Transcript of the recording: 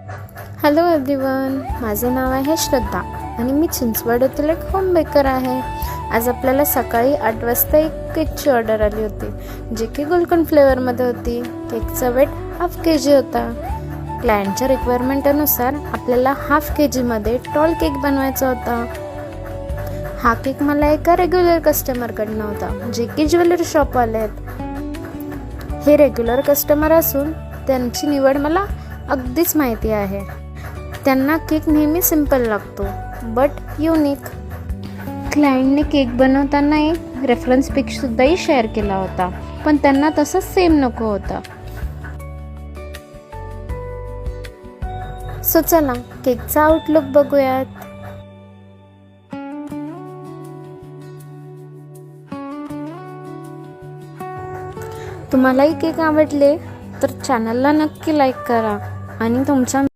Hello everyone, माझं नाव आहे श्रद्धा आणि मी चिंचवड येथील एक होम बेकर आहे. आज आपल्याला सकाळी 8 वाजता एक केकची ऑर्डर आली होती, जे की गुलकंद फ्लेवरमध्ये होती. केकचा वेट हाफ KG होता. क्लायंटच्या रिक्वायरमेंटनुसार आपल्याला हाफ KGमध्ये टॉल केक बनवायचा होता. हा केक मला एका रेग्युलर कस्टमरकडनं होता, जे की ज्वेलरी शॉपवाले आहेत. हे रेग्युलर कस्टमर असून त्यांची निवड मला अगदीच माहिती आहे. त्यांना केक नेहमी सिंपल लागतो बट युनिक. क्लायंटने केक बनवताना एक रेफरन्स पिकसुद्धाही शेअर केला होता, पण त्यांना तसं सेम नको होता. सो चला केकचा आउटलुक बघूयात. तुम्हालाही केक आवडले तर चॅनलला नक्की लाईक करा आणि तुमच्या